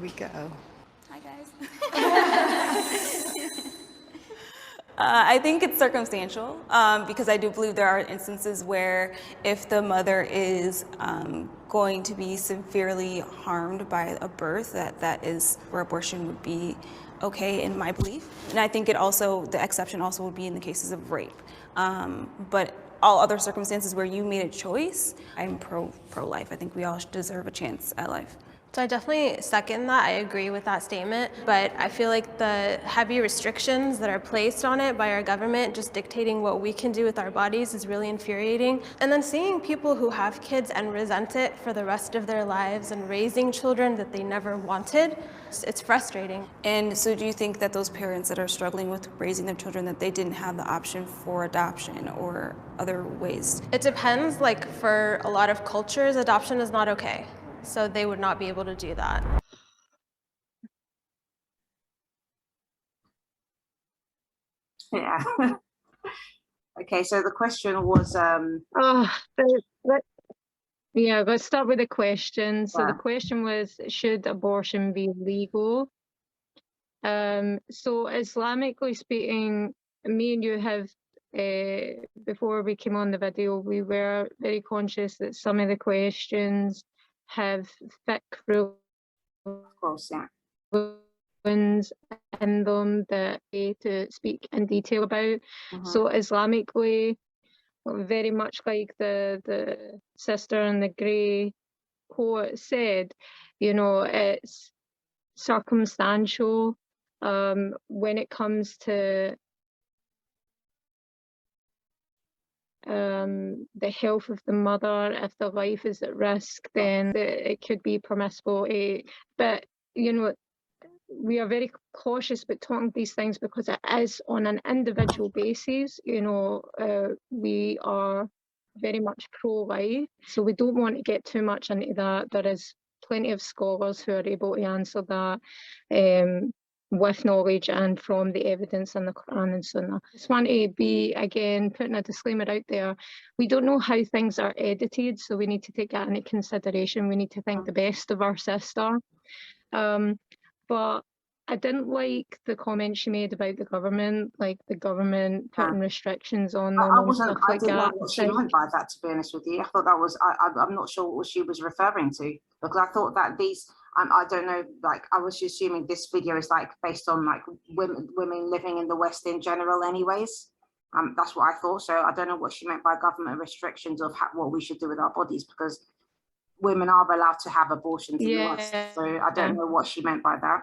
we go. Hi, guys. I think it's circumstantial because I do believe there are instances where if the mother is going to be severely harmed by a birth, that is where abortion would be okay in my belief. And I think the exception also would be in the cases of rape. But all other circumstances where you made a choice, I'm pro-life. I think we all deserve a chance at life. So I definitely second that. I agree with that statement, but I feel like the heavy restrictions that are placed on it by our government, just dictating what we can do with our bodies, is really infuriating. And then seeing people who have kids and resent it for the rest of their lives and raising children that they never wanted, it's frustrating. And so do you think that those parents that are struggling with raising their children, that they didn't have the option for adoption or other ways? It depends. Like for a lot of cultures, adoption is not okay. So they would not be able to do that. Yeah. Okay, so the question was let's start with the question. So Yeah. the question was, should abortion be legal? So Islamically speaking, me and you have, before we came on the video, we were very conscious that some of the questions have thick of course, yeah. rulings in them that to speak in detail about. Mhm. So Islamically, very much like the sister in the grey quote said, it's circumstantial when it comes to the health of the mother. If the life is at risk, then it could be permissible. But we are very cautious about talking these things because it is on an individual basis. We are very much pro-life, so we don't want to get too much into that. There is plenty of scholars who are able to answer that with knowledge and from the evidence in the Quran and Sunnah. I just want to be, again, putting a disclaimer out there. We don't know how things are edited, so we need to take that into consideration. We need to think the best of our sister. But I didn't like the comment she made about the government, like the government putting restrictions on them and stuff like that. I didn't know what she meant by that, to be honest with you. I thought that was, I'm not sure what she was referring to, because I thought that these, I don't know, like I was assuming this video is like based on like women living in the West in general anyways. That's what I thought. So I don't know what she meant by government restrictions of what we should do with our bodies, because women are allowed to have abortions in the West. So I don't know what she meant by that.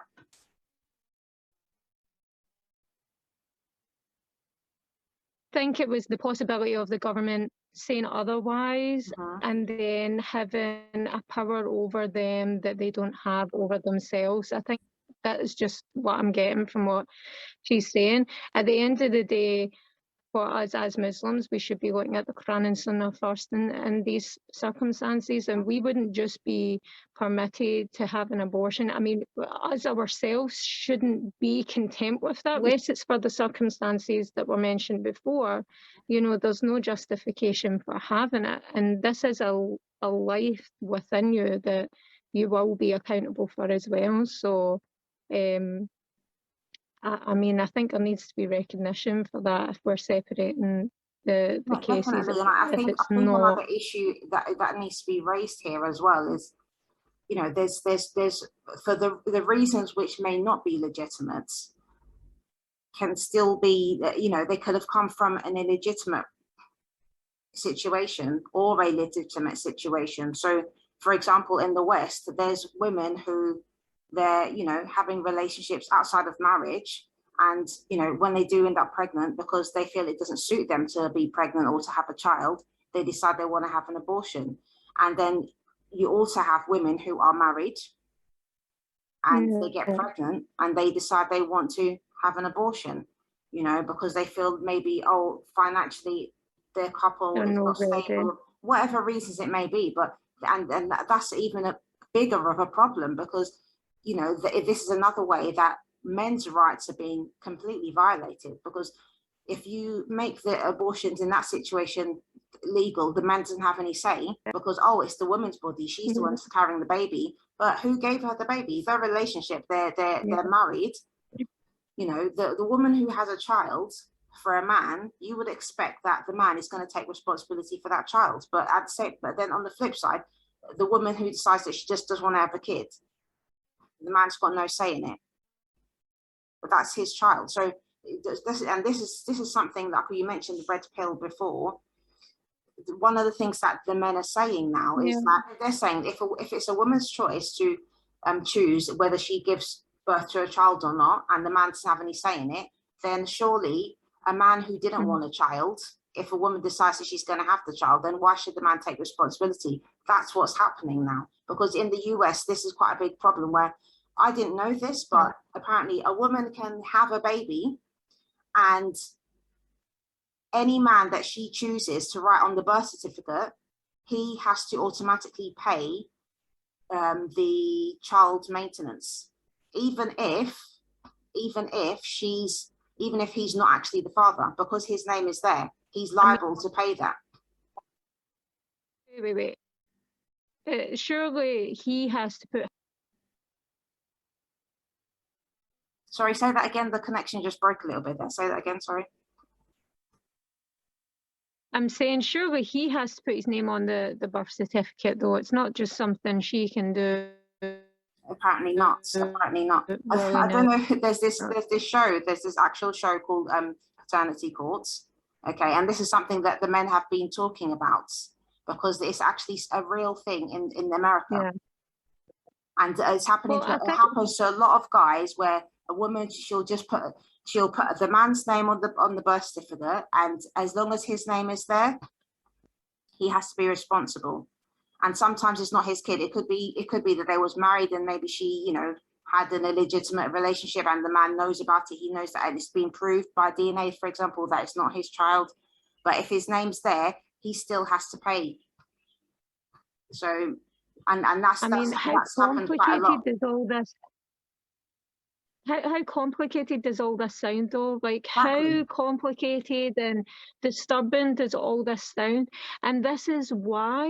I think it was the possibility of the government saying otherwise and then having a power over them that they don't have over themselves. I think that is just what I'm getting from what she's saying. At the end of the day, for us as Muslims, we should be looking at the Quran and Sunnah first in these circumstances, and we wouldn't just be permitted to have an abortion. I mean, us ourselves shouldn't be content with that, unless it's for the circumstances that were mentioned before. There's no justification for having it, and this is a life within you that you will be accountable for as well. So I mean, I think there needs to be recognition for that if we're separating the cases. Definitely, and I think another issue that needs to be raised here as well is, there's for the reasons which may not be legitimate, can still be, they could have come from an illegitimate situation or a legitimate situation. So, for example, in the West, there's women who they're having relationships outside of marriage, and when they do end up pregnant, because they feel it doesn't suit them to be pregnant or to have a child, they decide they want to have an abortion. And then you also have women who are married and they get pregnant and they decide they want to have an abortion, because they feel maybe, financially their couple is not stable, whatever reasons it may be. But and that's even a bigger of a problem, because this is another way that men's rights are being completely violated, because if you make the abortions in that situation legal, the man doesn't have any say because, oh, it's the woman's body, she's the one that's carrying the baby. But who gave her the baby? Their relationship, they're married. You know, the woman who has a child, for a man, you would expect that the man is going to take responsibility for that child. But then on the flip side, the woman who decides that she just doesn't want to have a kid, the man's got no say in it. But that's his child. So this is something that you mentioned, the red pill before. One of the things that the men are saying now is that they're saying if it's a woman's choice to choose whether she gives birth to a child or not, and the man doesn't have any say in it, then surely a man who didn't want a child, if a woman decides that she's going to have the child, then why should the man take responsibility? That's what's happening now. Because in the US, this is quite a big problem where I didn't know this, but apparently a woman can have a baby and any man that she chooses to write on the birth certificate, he has to automatically pay the child maintenance, even if he's not actually the father, because his name is there, he's liable to pay that. Wait. Surely he has to put. Sorry, say that again. The connection just broke a little bit there. Say that again. Sorry. I'm saying surely he has to put his name on the birth certificate, though. It's not just something she can do. Apparently not. Apparently not. I don't know. There's this actual show called Paternity Courts. Okay, and this is something that the men have been talking about because it's actually a real thing in America. Yeah. And it's happening. It happens to a lot of guys where a woman, she'll put the man's name on the birth certificate, and as long as his name is there, he has to be responsible. And sometimes it's not his kid. It could be that they was married and maybe she, you know, had an illegitimate relationship and the man knows about it. He knows that it's been proved by DNA, for example, that it's not his child. But if his name's there, he still has to pay. So, and that's happened quite a lot. Is all this? How complicated does all this sound, though? Like, how complicated and disturbing does all this sound? And this is why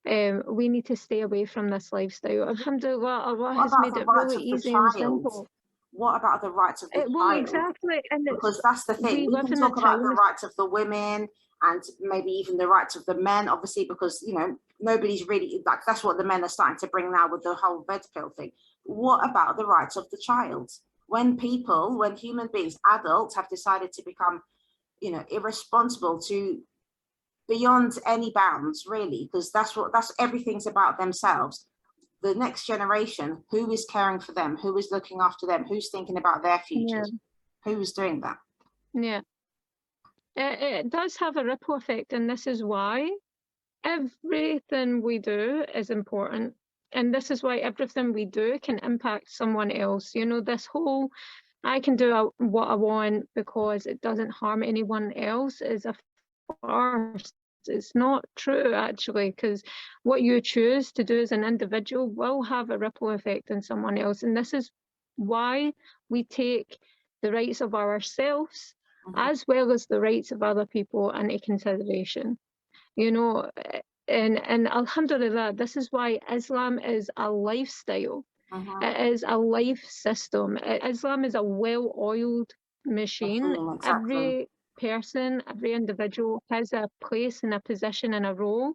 we need to stay away from this lifestyle. Alhamdulillah, Allah has made it really easy and simple. What about the rights of the child? Well, exactly. And because that's the thing. We can talk about the rights of the women and maybe even the rights of the men, obviously, because, you know, nobody's really, like, that's what the men are starting to bring now with the whole red pill thing. What about the rights of the child? When human beings, adults, have decided to become, you know, irresponsible to beyond any bounds, really, because that's everything's about themselves. The next generation, who is caring for them? Who is looking after them? Who's thinking about their futures? Who is doing that? Yeah. It does have a ripple effect, and this is why everything we do is important. And this is why everything we do can impact someone else. You know, this whole, I can do what I want because it doesn't harm anyone else is a farce. It's not true, actually, because what you choose to do as an individual will have a ripple effect on someone else. And this is why we take the rights of ourselves as well as the rights of other people into consideration. You know, and alhamdulillah, this is why Islam is a lifestyle. It is a life system. Islam is a well-oiled machine. Exactly. Every person, every individual has a place and a position and a role,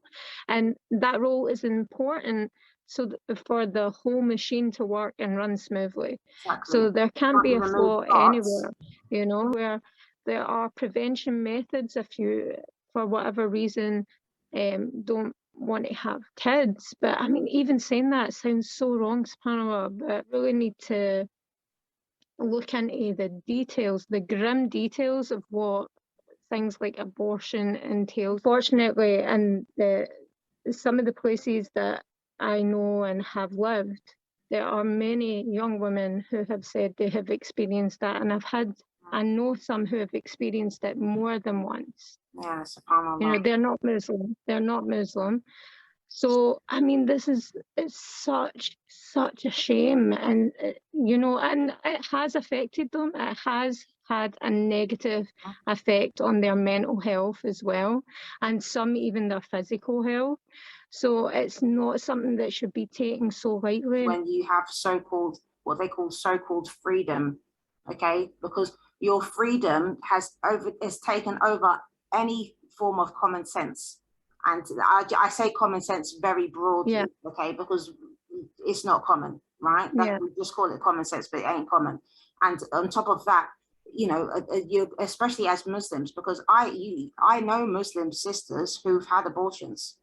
and that role is important for the whole machine to work and run smoothly. Exactly. So there can't be a flaw anywhere, you know, where there are prevention methods if you, for whatever reason, don't want to have kids. But I mean, even saying that sounds so wrong, subhanAllah, but really need to look into the details, the grim details of what things like abortion entails. Fortunately, in some of the places that I know and have lived, there are many young women who have said they have experienced that, and I know some who have experienced it more than once. Yeah, subhanAllah. You know, they're not Muslim. So, I mean, it's such a shame, and, you know, and it has affected them. It has had a negative effect on their mental health as well, and some even their physical health. So it's not something that should be taken so lightly. When you have so-called, what they call so-called freedom, okay, because your freedom has taken over any form of common sense. And I say common sense very broadly, okay, because it's not common, right? We just call it common sense, but it ain't common. And on top of that, you know, you, especially as Muslims, because I know Muslim sisters who've had abortions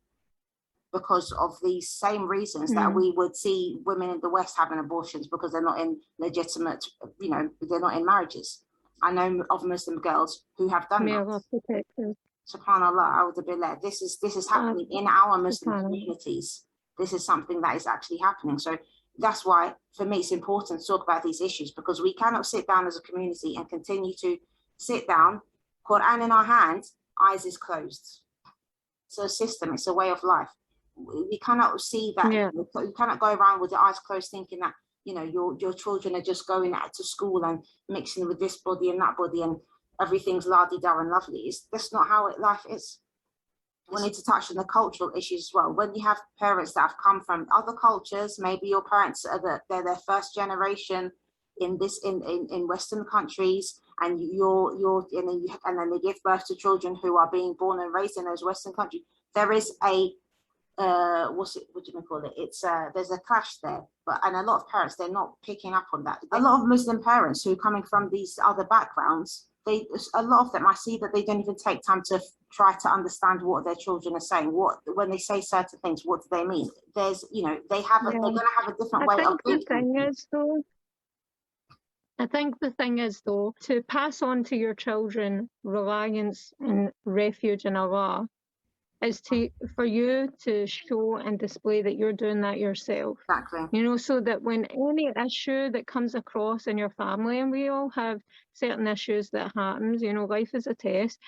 because of these same reasons that we would see women in the West having abortions, because they're not in legitimate, you know, they're not in marriages. I know of Muslim girls who have done that. SubhanAllah, Billah. This is happening in our Muslim communities. This is something that is actually happening. So that's why, for me, it's important to talk about these issues, because we cannot sit down as a community and continue to sit down, Quran in our hand, eyes is closed. It's a system, it's a way of life. We cannot see that. You cannot go around with your eyes closed thinking that, you know, your children are just going out to school and mixing with this body and that body and everything's la-di-da and lovely. That's not how life is. We need to touch on the cultural issues as well. When you have parents that have come from other cultures, maybe your parents are they're their first generation in Western countries, and and then they give birth to children who are being born and raised in those Western countries. There is a what do you call it? It's there's a clash there, and a lot of parents, they're not picking up on that. A lot of Muslim parents who are coming from these other backgrounds, a lot of them, I see that they don't even take time to try to understand what their children are saying. When they say certain things, what do they mean? There's, you know, they're going to have a different way of thinking. I think the thing is, though, to pass on to your children reliance and refuge in Allah is for you to show and display that you're doing that yourself. Exactly. You know, so that when any issue that comes across in your family, and we all have certain issues that happens, you know, life is a test.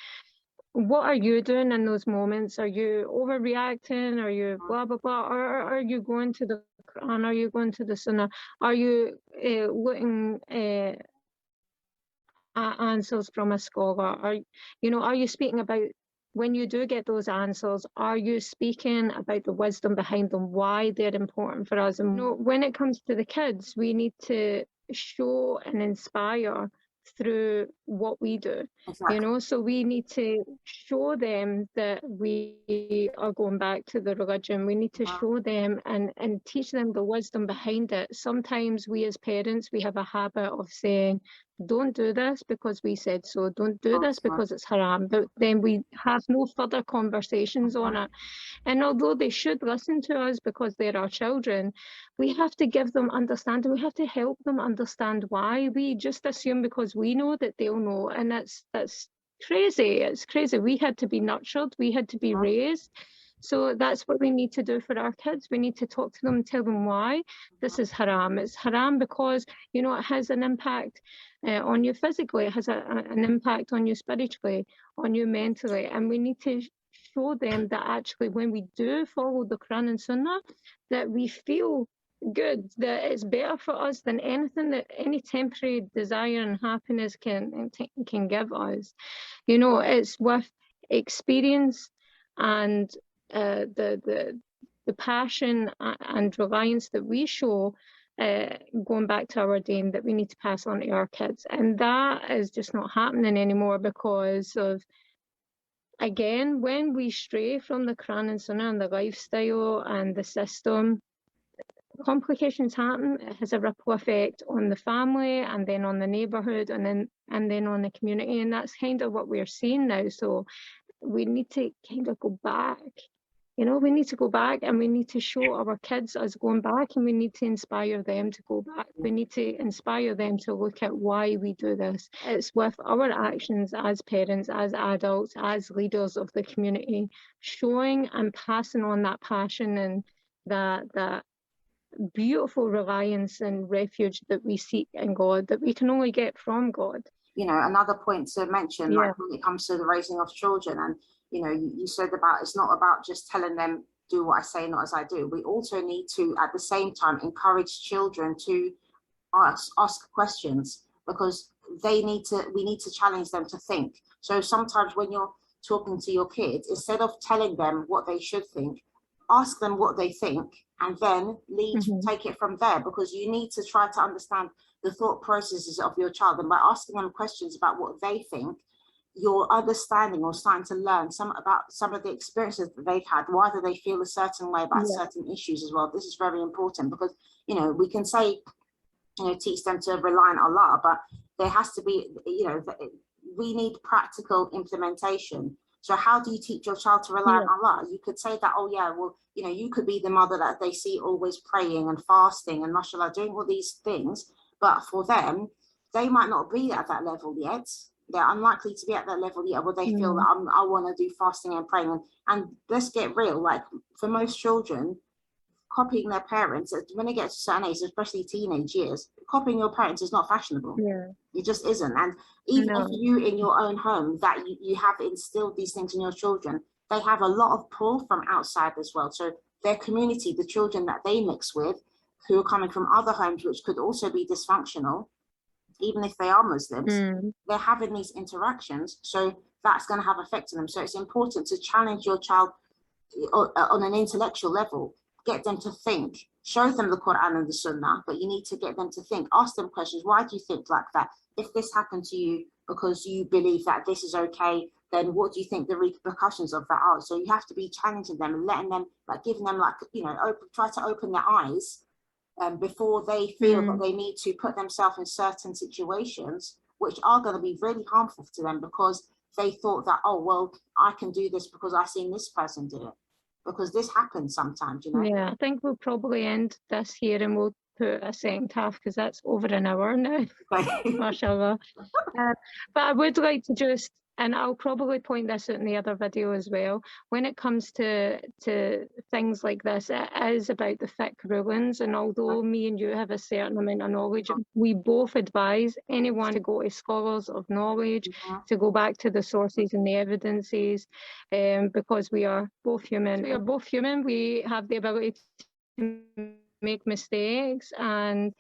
What are you doing in those moments? Are you overreacting? Are you blah, blah, blah? Or are you going to the Quran? Are you going to the Sunnah? Are you looking at answers from a scholar? Are you speaking about, when you do get those answers, are you speaking about the wisdom behind them, why they're important for us? And you know, when it comes to the kids, we need to show and inspire through what we do. Exactly. You know, so we need to show them that we are going back to the religion. We need to show them and teach them the wisdom behind it. Sometimes we as parents, we have a habit of saying, don't do this because we said so, don't do this because it's haram, but then we have no further conversations on it. And although they should listen to us because they're our children, we have to give them understanding. We have to help them understand why. We just assume because we know that they'll know, and that's crazy. It's crazy. We had to be nurtured, we had to be raised. So that's what we need to do for our kids. We need to talk to them, tell them why this is haram. It's haram because, you know, it has an impact on you physically. It has an impact on you spiritually, on you mentally. And we need to show them that actually when we do follow the Quran and Sunnah, that we feel good, that it's better for us than anything that any temporary desire and happiness can give us. You know, it's with experience and the passion and reliance that we show, going back to our deen, that we need to pass on to our kids. And that is just not happening anymore because of, again, when we stray from the Quran and Sunnah and the lifestyle and the system, complications happen. It has a ripple effect on the family and then on the neighbourhood and then on the community. And that's kind of what we're seeing now. So we need to kind of go back. You know, we need to go back and we need to show our kids us going back, and we need to inspire them to go back. We need to inspire them to look at why we do this. It's with our actions as parents, as adults, as leaders of the community, showing and passing on that passion and that beautiful reliance and refuge that we seek in God, that we can only get from God. You know, another point to mention, like when it comes to the raising of children, and you know, you said about, it's not about just telling them do what I say, not as I do. We also need to, at the same time, encourage children to ask questions, because we need to challenge them to think. So sometimes when you're talking to your kids, instead of telling them what they should think, ask them what they think, and then take it from there, because you need to try to understand the thought processes of your child. And by asking them questions about what they think, you're understanding or starting to learn about some of the experiences that they've had. Why do they feel a certain way about certain issues as well? This is very important, because, you know, we can say, you know, teach them to rely on Allah, but there has to be, you know, we need practical implementation. So how do you teach your child to rely on Allah? You could say that, oh yeah, well, you know, you could be the mother that they see always praying and fasting and mashallah doing all these things, but for them, they might not be at that level yet. They're unlikely to be at that level yet, where they feel that I want to do fasting and praying. And let's get real, like for most children, copying their parents, when they get to certain age, especially teenage years, copying your parents is not fashionable. It just isn't. And even if you in your own home that you have instilled these things in your children, they have a lot of pull from outside as well. So their community, the children that they mix with, who are coming from other homes which could also be dysfunctional, even if they are Muslims, they're having these interactions. So that's going to have effect on them. So it's important to challenge your child on an intellectual level, get them to think, show them the Quran and the Sunnah, but you need to get them to think, ask them questions. Why do you think like that? If this happened to you because you believe that this is okay, then what do you think the repercussions of that are? So you have to be challenging them and letting them, like giving them, like, you know, try to open their eyes before they feel that they need to put themselves in certain situations which are going to be really harmful to them, because they thought that, oh, well, I can do this because I've seen this person do it. Because this happens sometimes, you know. Yeah, I think we'll probably end this here and we'll put a second half, because that's over an hour now. Mashallah. But I would like to just, and I'll probably point this out in the other video as well, when it comes to things like this, it is about the fiqh rulings. And although me and you have a certain amount of knowledge, we both advise anyone to go to scholars of knowledge, to go back to the sources and the evidences, because we are both human. We are both human. We have the ability to make mistakes, and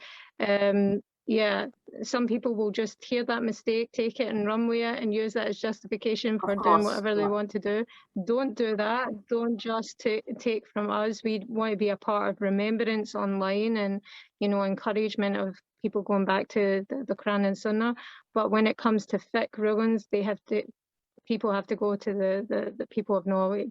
yeah, some people will just hear that mistake, take it and run with it and use that as justification for doing whatever they want to do. Don't do that. Don't just take from us. We want to be a part of remembrance online and, you know, encouragement of people going back to the Quran and Sunnah. But when it comes to fiqh rulings, people have to go to the people of knowledge.